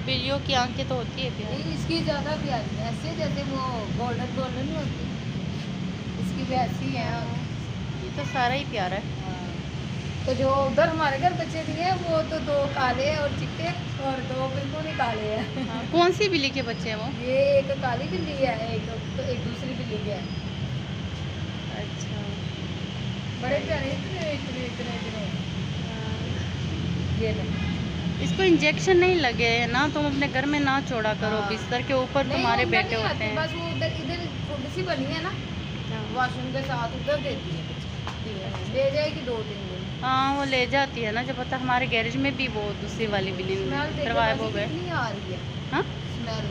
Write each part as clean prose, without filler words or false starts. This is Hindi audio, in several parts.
बिल्लियों की आंखें तो होती है प्यारी। नहीं, इसकी ज़्यादा प्यारी है, ऐसे जैसे वो गोल्डन गोल्डन नहीं होती, इसकी भी ऐसी है। हाँ, ये तो सारा ही प्यारा है। हाँ। तो जो उधर हमारे घर बच्चे दिए हैं वो तो 2 काले और चिट्टे और 2 बिल्कुल ही काले हैं। हाँ, कौन सी बिल्ली के बच्चे हैं वो? ये एक काली बिल्ली है, एक दूसरी बिल्ली है। अच्छा। बड़े प्यारे, इतने इतने इतने इतने। ये ले। इसको इंजेक्शन नहीं लगे है ना, तुम अपने घर में ना छोड़ा करो, हाँ। बिस्तर के ऊपर नहीं, तुम्हारे उधर बेटे नहीं होते आती, हैं। बस वो उधर इधर छोटी सी बनी है ना, हाँ। वॉशरूम के साथ उधर देती है, ले जाएगी 2-3 दिन। हाँ, वो ले जाती है ना, जब पता हमारे गैरेज में भी वो दूसरी वाली बिल्ली स्मेल देखो गायब हो वैसे गए। कितनी आ रही है। हाँ, स्मेल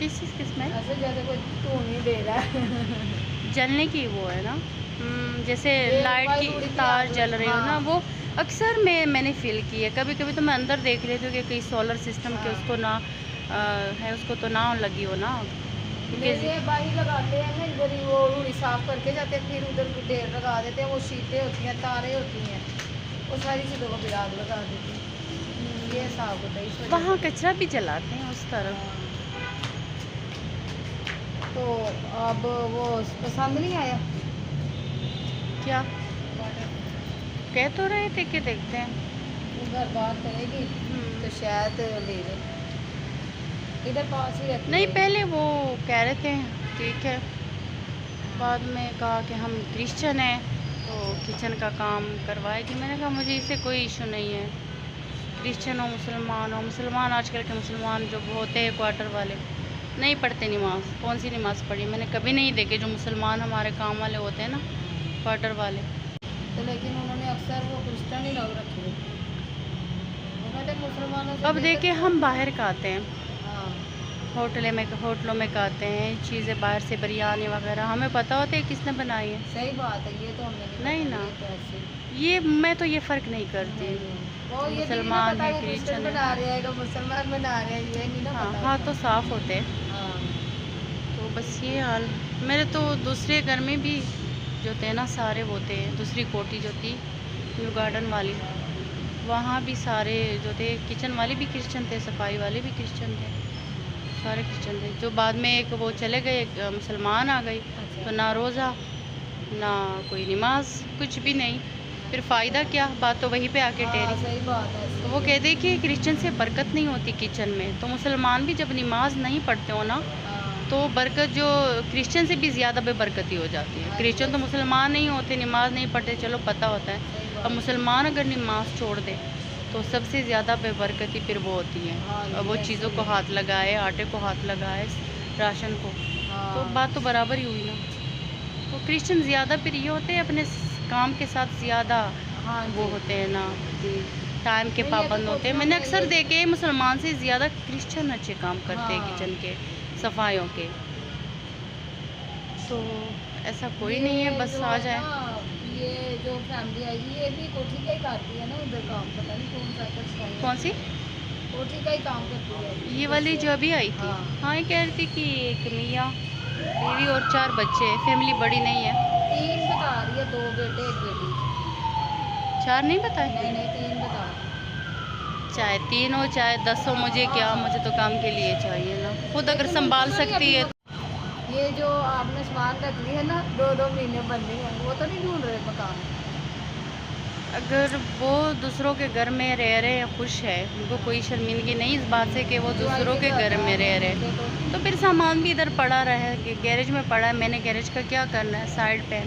किस चीज़ की स्मेल? ऐसे जैसे कोई धुआं नहीं दे रहा है। जलने की वो है ना। जैसे ये लाइट वाई की उड़ी की तार आग, जल रही हो ना, हाँ। वो अक्सर मैंने फील की है। कभी कभी तो मैं अंदर देख लेती हूँ कि कहीं सोलर सिस्टम के हाँ। उसको ना है, उसको तो ना लगी हो ना, क्योंकि मेरे भाई लगाते हैं ना इधर ही, वो रूढ़ी साफ करके जाते हैं, फिर उधर भी ढेर लगा देते हैं, वो शीटें होती हैं, तारें होती हैं, वो सारी चीज़ों को फिर आग लगा देती हैं। ये साफ होता है इस वजह वहाँ से। कचरा भी जलाते हैं उस तरफ। हाँ। तो अब वो पसंद नहीं आया। क्या कह तो रहे थे कि देखते हैं। वो घर बात करेगी तो शायद ले ले, इधर पास ही रहती नहीं, है। पहले वो कह रहे थे ठीक है, बाद में कहा कि हम क्रिश्चियन हैं तो किचन का काम करवाएगी। मैंने कहा मुझे इससे कोई इशू नहीं है, क्रिश्चियन हो, मुसलमान आजकल के मुसलमान जो होते हैं क्वार्टर वाले नहीं पढ़ते नमाज। कौन सी नमाज़ पढ़ी? मैंने कभी नहीं देखे जो मुसलमान हमारे काम वाले होते हैं ना, क्वार्टर वाले। तो लेकिन उन्होंने अक्सर वो क्रिश्चियन ही लोग रखे हैं। वो कहते हैं मुसलमानों से अब बेहतर देखिए, तो- हम बाहर खाते हैं, हाँ। होटलों में खाते हैं चीज़ें बाहर से, बिरयानी वगैरह, हमें पता होता है किसने बनाई है। सही बात है, ये तो हमने नहीं पता, ना। ये तो ऐसे ये मैं तो ये फ़र्क नहीं करती। नहीं। वो ये भी नहीं ना मुसलमान पता है, वो क्रिश्चियन क्रिश्चियन है। बना रहे हैं, मुसलमान बना रहे हैं, ये नहीं ना हाँ, पता हाथ होता। तो साफ़ होते हैं। हाँ। तो बस ये हाल। मेरे तो दूसरे घर में भी जो थे ना सारे वो थे, दूसरी कोठी जो थी न्यू गार्डन वाली, वहाँ भी सारे जो थे, किचन वाले भी क्रिश्चियन थे, सफाई वाले भी क्रिश्चियन थे, सारे क्रिश्चियन थे। जो बाद में एक वो चले गए, एक मुसलमान आ गई, अच्छा। तो ना रोज़ा ना कोई नमाज, कुछ भी नहीं। फिर फ़ायदा क्या, बात तो वहीं पे आके हाँ, टेरी। सही बात है, तो वो कहते हैं कि क्रिश्चियन से बरकत नहीं होती किचन में, तो मुसलमान भी जब नमाज नहीं पढ़ते हो ना, हाँ। तो बरकत जो क्रिश्चियन से भी ज़्यादा बेबरकती हो जाती है। हाँ, क्रिश्चियन तो मुसलमान नहीं होते, नमाज नहीं पढ़ते, चलो पता होता है। सही अब बात। मुसलमान अगर नमाज छोड़ दे तो सबसे ज़्यादा बेबरकती फिर वो होती है। हाँ, और वो ये चीज़ों ऐसे को ही है। हाथ लगाए, आटे को हाथ लगाए, राशन को, तो हाँ। बात तो बराबर ही हुई ना। तो क्रिश्चियन ज़्यादा फिर ये होते हैं, अपने काम के साथ ज़्यादा हाँ वो जी। होते हैं ना, टाइम के नहीं, ये तो पाबंद होते हैं। कोठियों मैंने में अक्सर ये- देखे मुसलमान से ज़्यादा क्रिश्चियन अच्छे काम करते हैं हाँ। किचन के, सफाइयों के। तो ऐसा कोई नहीं है, ये बस जो आ है जाए। ना, ये जो फैमिली आई ये भी कोठी का ही करती है ना, उधर काम, पता नहीं कौन सा कर कौन सी? कोठी का ही काम करती है ये वाली जो अभी आई थी? हाँ। हाँ, ये कह रही थी कि एक मियाँ, बीवी और 4 बच्चे हैं, फैमिली बड़ी नहीं है। 3 बता रही है, 2 बेटे 1 बेटी। 4 नहीं बताए? नहीं नहीं, 3 बता रही है। चाहे 3 हो चाहे 10 हो, मुझे क्या, मुझे तो काम के लिए चाहिए ना, खुद अगर लेकिन संभाल उनको नहीं सकती है। ये जो आपने सामान रख ली है ना, 2-2 महीने बनने हैं, वो तो नहीं ढूंढ रहे मकान। अगर वो दूसरों के घर में रह रहे हैं, खुश है, उनको कोई शर्मिंदगी नहीं इस बात से कि वो दूसरों के घर में रह रहे हैं, तो फिर सामान भी इधर पड़ा रहे, गैरेज में पड़ा है। मैंने गैरेज का क्या करना है, साइड पे।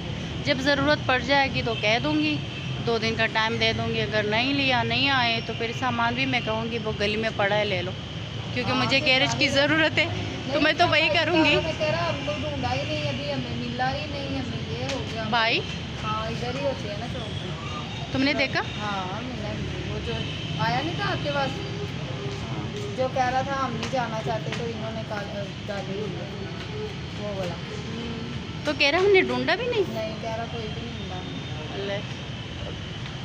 जब ज़रूरत पड़ जाएगी तो कह दूँगी, 2 दिन का टाइम दे दूँगी। अगर नहीं लिया, नहीं आए, तो फिर सामान भी मैं कहूँगी वो गली में पड़ा है, ले लो, क्योंकि मुझे गैरेज की ज़रूरत है, तो मैं तो वही करूँगी। मैं कह रहा हमको ढूंढा ही नहीं, अभी हमें मिला ही नहीं, हमें ये हो गया। भाई, हाँ, इधर ही होती है ना चौक पे। तुमने देखा? हाँ, मिला नहीं, वो जो आया नहीं था आपके पास, जो कह रहा था हम नहीं जाना चाहते, तो इन्होंने डाली हुई है, वो बोला। तो कह रहा हमने ढूंढा भी नहीं। नहीं, कह रहा कोई भी नहीं मिला। अल्लाह,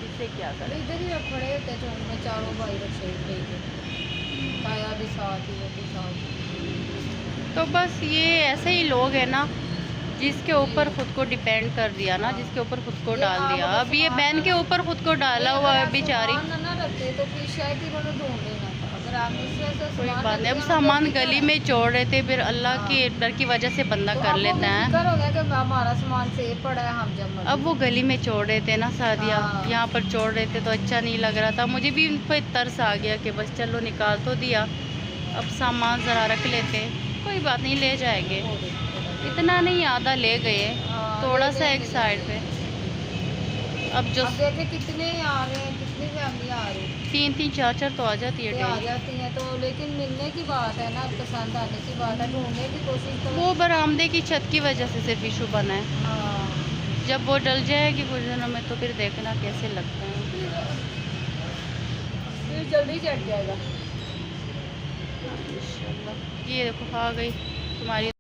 इससे क्या अरे करें। इधर ही खड़े होते हैं चौक में, चारों भाई रखे लेके, ताया भी साथ ही, वो भी साथ। तो बस ये ऐसे ही लोग हैं ना, जिसके ऊपर खुद को डिपेंड कर दिया ना, जिसके ऊपर खुद को ये डाल आप दिया। अगर अब ये सामान बहन के ऊपर खुद को डाला हुआ है बेचारी। सामान ना रखते तो फिर शायद इन्होंने ढूंढ लेना था। कोई बात नहीं। अब सामान गली में छोड़ रहे थे, फिर अल्लाह के डर की वजह से बंदा कर लेता है। हो गया कि हमारा सामान सेफ पड़ा है, हम जब अब वो गली में छोड़ रहे थे ना सादिया, हाँ। यहाँ पर छोड़ रहे थे तो अच्छा नहीं लग रहा था। मुझे भी उन पर तरस आ गया कि बस चलो निकाल तो दिया, अब सामान ज़रा रख लेते। कोई बात नहीं, ले जाएंगे, इतना नहीं, आधा ले गए, थोड़ा सा एक साइड पे। अब जो देखे कितने आ रहे हैं, कितनी फैमिली आ रही है, 3-3 4-4 तो आ जाती है आ डेली। जाती हैं। तो लेकिन मिलने की बात है ना, पसंद आने की बात है, ढूंढने की कोशिश करो। वो बरामदे की छत की वजह से सिर्फ इशू बना है। हाँ, जब वो डल जाएगी कुछ दिनों में तो फिर देखना कैसे लगता है। फिर जल्दी चढ़ जाएगा। इंशाल्लाह। ये देखो आ गई तुम्हारी